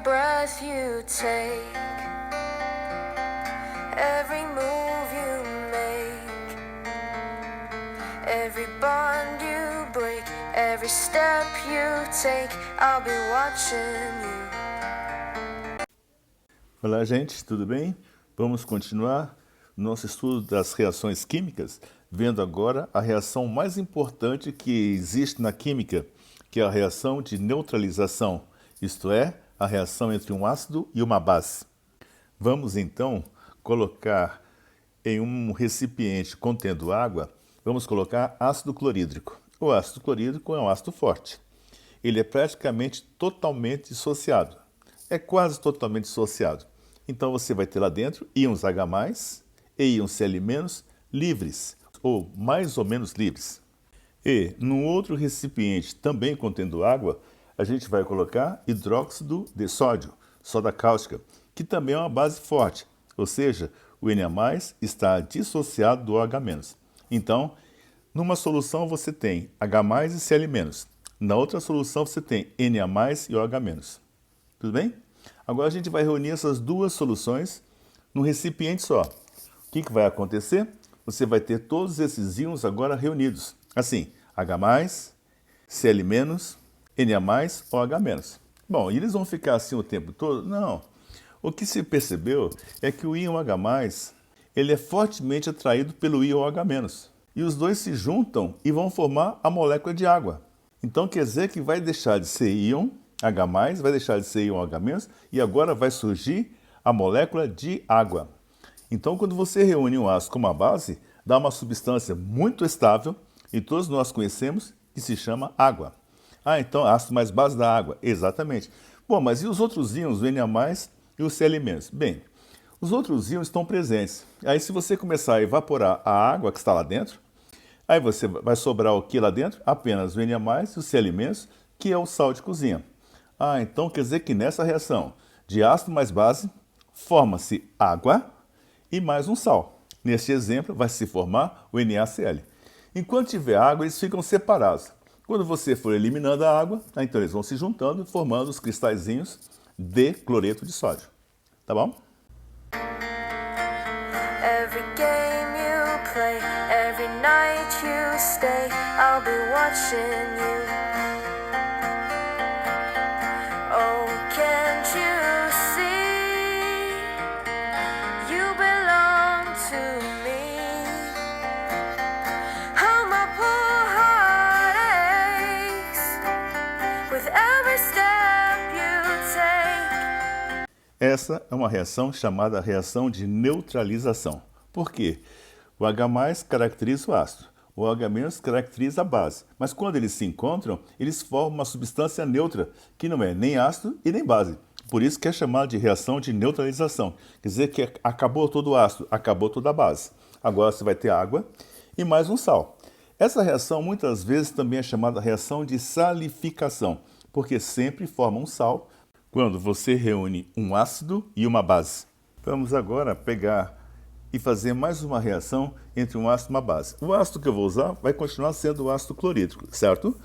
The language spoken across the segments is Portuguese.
breath you take, every move you make, every bond you break, every step you take, I'll be watching you. Olá, gente, tudo bem? Vamos continuar nosso estudo das reações químicas, vendo agora a reação mais importante que existe na química, que é a reação de neutralização, isto é, a reação entre um ácido e uma base. Vamos então colocar em um recipiente contendo água, vamos colocar ácido clorídrico. O ácido clorídrico é um ácido forte. Ele é praticamente totalmente dissociado. É quase totalmente dissociado. Então você vai ter lá dentro íons H+, e íons Cl- livres, ou mais ou menos livres. E num outro recipiente também contendo água, a gente vai colocar hidróxido de sódio, soda cáustica, que também é uma base forte, ou seja, o Na- está dissociado do OH-. Então, numa solução você tem H+ e Cl-. Na outra solução você tem Na- e OH-. Tudo bem? Agora a gente vai reunir essas duas soluções num recipiente só. O que vai acontecer? Você vai ter todos esses íons agora reunidos. Assim, H+, Cl-, Na+, OH-. Bom, e eles vão ficar assim o tempo todo? Não. O que se percebeu é que o íon H+, ele é fortemente atraído pelo íon OH-. E os dois se juntam e vão formar a molécula de água. Então quer dizer que vai deixar de ser íon H+, vai deixar de ser íon OH-, e agora vai surgir a molécula de água. Então quando você reúne um ácido com uma base, dá uma substância muito estável, e todos nós conhecemos, que se chama água. Ah, então ácido mais base da água. Exatamente. Bom, mas e os outros íons, o Na+ e o Cl-? Bem, os outros íons estão presentes. Aí se você começar a evaporar a água que está lá dentro, aí você vai sobrar o que lá dentro? Apenas o Na+ e o Cl-, que é o sal de cozinha. Ah, então quer dizer que nessa reação de ácido mais base, forma-se água e mais um sal. Neste exemplo, vai se formar o NaCl. Enquanto tiver água, eles ficam separados. Quando você for eliminando a água, então eles vão se juntando, formando os cristalzinhos de cloreto de sódio. Tá bom? Every game you play, every night you stay, I'll be watching you. Oh, can't you see? You belong to me. How my poor heart aches with every step you take. Essa é uma reação chamada reação de neutralização. Por quê? O H+ caracteriza o ácido, o OH- caracteriza a base. Mas quando eles se encontram, eles formam uma substância neutra, que não é nem ácido e nem base. Por isso que é chamada de reação de neutralização. Quer dizer que acabou todo o ácido, acabou toda a base. Agora você vai ter água e mais um sal. Essa reação muitas vezes também é chamada reação de salificação, porque sempre forma um sal quando você reúne um ácido e uma base. Vamos agora pegar e fazer mais uma reação entre um ácido e uma base. O ácido que eu vou usar vai continuar sendo o ácido clorídrico, certo?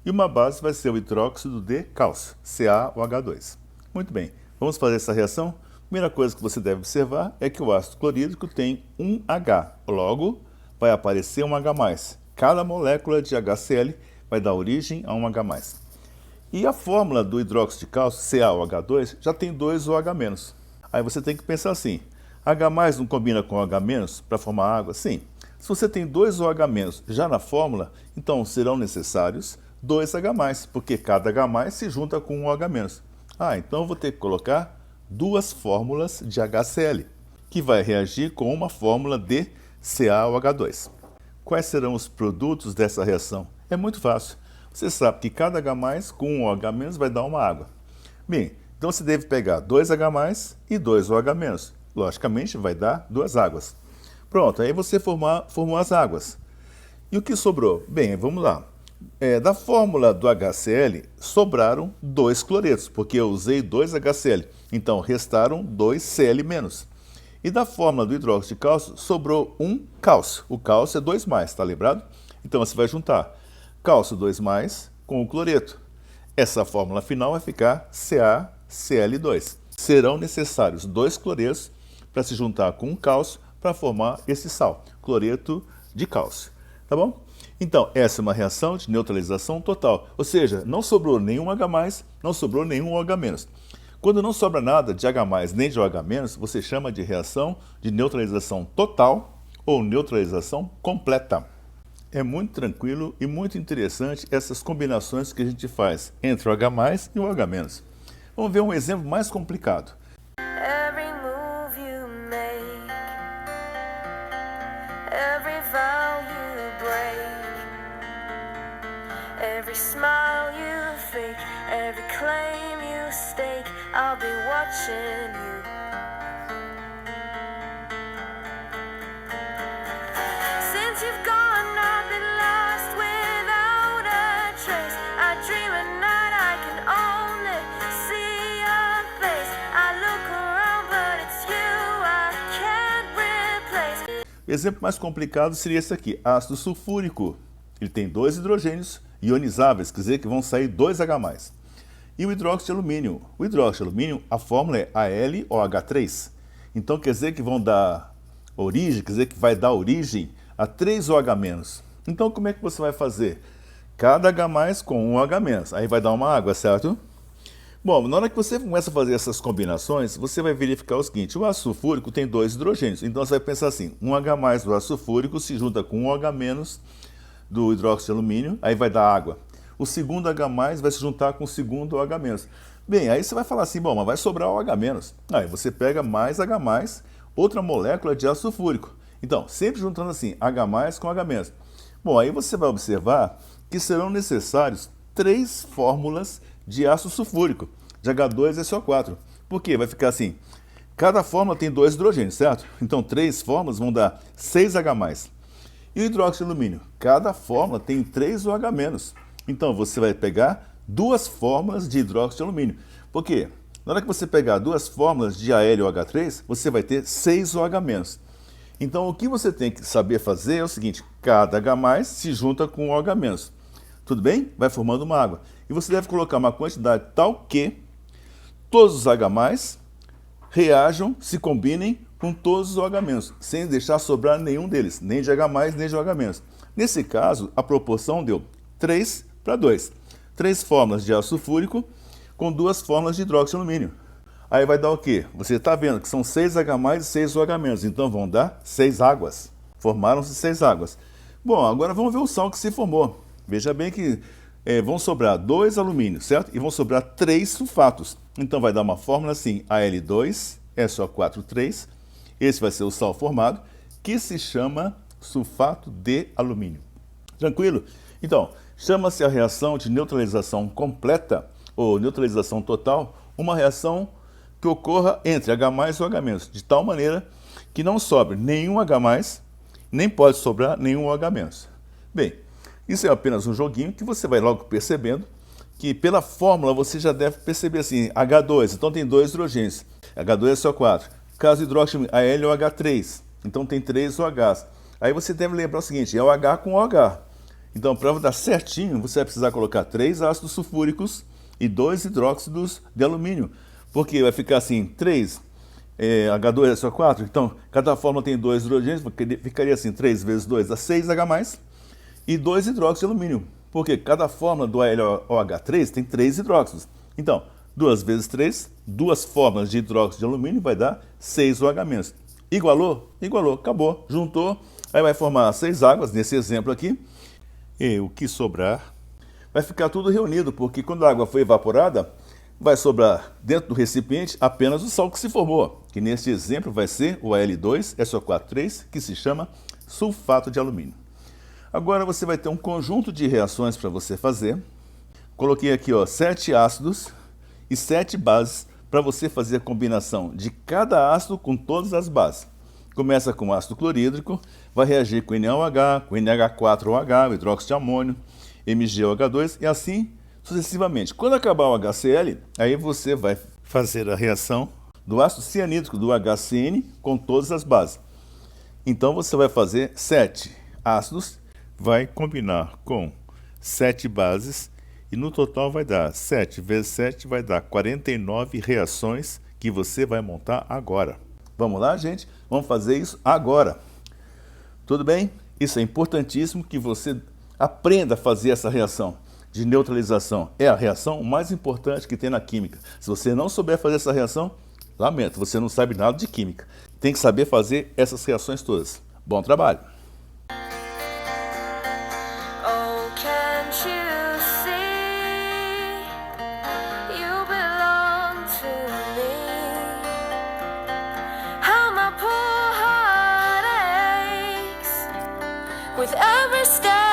E uma base vai ser o hidróxido de cálcio, CaOH2. Muito bem, vamos fazer essa reação? Primeira coisa que você deve observar é que o ácido clorídrico tem um H, logo vai aparecer um H+. Cada molécula de HCl vai dar origem a um H+. E a fórmula do hidróxido de cálcio, CaOH2, já tem dois OH-. Aí você tem que pensar assim, H+ não combina com OH- para formar água? Sim. Se você tem dois OH- já na fórmula, então serão necessários dois H+, porque cada H+ se junta com um OH-. Ah, então eu vou ter que colocar duas fórmulas de HCl, que vai reagir com uma fórmula de CaOH2. Quais serão os produtos dessa reação? É muito fácil. Você sabe que cada H+ com um OH- vai dar uma água. Bem, então você deve pegar dois H+ e dois OH-. Logicamente vai dar duas águas. Pronto, aí você formou as águas. E o que sobrou? Bem, vamos lá. Da fórmula do HCl, sobraram dois cloretos, porque eu usei dois HCl. Então restaram dois Cl-. E da fórmula do hidróxido de cálcio, sobrou um cálcio. O cálcio é 2+, tá lembrado? Então você vai juntar cálcio 2+ com o cloreto. Essa fórmula final vai ficar Cl2. Serão necessários 2 cloretos para se juntar com um cálcio para formar esse sal, cloreto de cálcio. Tá bom? Então, essa é uma reação de neutralização total, ou seja, não sobrou nenhum H+, não sobrou nenhum OH-. Quando não sobra nada de H+, nem de OH-, você chama de reação de neutralização total ou neutralização completa. É muito tranquilo e muito interessante essas combinações que a gente faz entre o H+, e o OH-. Vamos ver um exemplo mais complicado. Every move you make, every vow you break, every smile you fake, every claim you stake, I'll be watching you. Since you've gone, I've been lost without a trace. I dream at night, I can only see your face. I look around, but it's you I can't replace. O exemplo mais complicado seria esse aqui, ácido sulfúrico. Ele tem 2 hidrogênios ionizáveis, quer dizer que vão sair 2 H+. E o hidróxido de alumínio. O hidróxido de alumínio, a fórmula é AlOH3. Então quer dizer que vão dar origem, quer dizer que vai dar origem a 3 OH-. Então como é que você vai fazer? Cada H+ com um OH-. Aí vai dar uma água, certo? Bom, na hora que você começa a fazer essas combinações, você vai verificar o seguinte, o ácido sulfúrico tem 2 hidrogênios. Então você vai pensar assim, um H+ do ácido sulfúrico se junta com um OH- do hidróxido de alumínio, aí vai dar água. O segundo H+ vai se juntar com o segundo OH-. Bem, aí você vai falar assim, bom, mas vai sobrar OH-. Aí você pega mais H+, outra molécula de ácido sulfúrico. Então, sempre juntando assim, H+ com H-. Bom, aí você vai observar que serão necessários 3 fórmulas de ácido sulfúrico, de H2SO4. Por quê? Vai ficar assim, cada fórmula tem 2 hidrogênios, certo? Então, 3 fórmulas vão dar 6 H+. E o hidróxido de alumínio? Cada fórmula tem 3 OH-. Então, você vai pegar 2 fórmulas de hidróxido de alumínio. Por quê? Na hora que você pegar 2 fórmulas de AlOH3, você vai ter 6 OH-. Então, o que você tem que saber fazer é o seguinte, cada H+ se junta com um OH-. Tudo bem? Vai formando uma água. E você deve colocar uma quantidade tal que todos os H+ reajam, se combinem com todos os OH-, sem deixar sobrar nenhum deles, nem de H+, nem de OH-. Nesse caso, a proporção deu 3 para 2. 3 fórmulas de ácido sulfúrico com 2 fórmulas de hidróxido de alumínio. Aí vai dar o quê? Você está vendo que são 6 H+ e 6 OH-, então vão dar 6 águas. Formaram-se 6 águas. Bom, agora vamos ver o sal que se formou. Veja bem que vão sobrar 2 alumínios, certo? E vão sobrar 3 sulfatos. Então vai dar uma fórmula assim, Al2SO4 3. Esse vai ser o sal formado, que se chama sulfato de alumínio. Tranquilo? Então, chama-se a reação de neutralização completa, ou neutralização total, uma reação que ocorra entre H+ e OH-, de tal maneira que não sobre nenhum H+, nem pode sobrar nenhum OH-. Bem, isso é apenas um joguinho que você vai logo percebendo que pela fórmula você já deve perceber assim, H2, então tem 2 hidrogênios, H2SO4, caso hidróxido AlOH3, então tem 3 OHs. Aí você deve lembrar o seguinte, é o H com OH. Então, para dar certinho, você vai precisar colocar 3 ácidos sulfúricos e 2 hidróxidos de alumínio, porque vai ficar assim, 3 H2SO4, então cada fórmula tem 2 hidrogênios, ficaria assim, 3 vezes 2 dá 6 H+, e 2 hidróxidos de alumínio, porque cada fórmula do AlOH3 tem 3 hidróxidos. Então, 2 vezes 3, 2 fórmulas de hidróxido de alumínio vai dar 6 OH-. Igualou? Igualou, acabou, juntou, aí vai formar 6 águas, nesse exemplo aqui, e o que sobrar vai ficar tudo reunido, porque quando a água foi evaporada, vai sobrar dentro do recipiente apenas o sal que se formou, que neste exemplo vai ser o Al2SO4 3, que se chama sulfato de alumínio. Agora você vai ter um conjunto de reações para você fazer. Coloquei aqui 7 ácidos e 7 bases para você fazer a combinação de cada ácido com todas as bases. Começa com ácido clorídrico, vai reagir com NaOH, com NH4OH, o hidróxido de amônio, MgOH2 e assim sucessivamente. Quando acabar o HCl, aí você vai fazer a reação do ácido cianídrico, do HCN, com todas as bases. Então você vai fazer 7 ácidos, vai combinar com 7 bases E no total vai dar 7 vezes 7 vai dar 49 reações que você vai montar agora. Vamos lá, gente? Vamos fazer isso agora. Tudo bem? Isso é importantíssimo que você aprenda a fazer essa reação de neutralização. É a reação mais importante que tem na química. Se você não souber fazer essa reação, lamento, você não sabe nada de química. Tem que saber fazer essas reações todas. Bom trabalho! Oh, can't you see you belong to me? How my poor heart aches with every step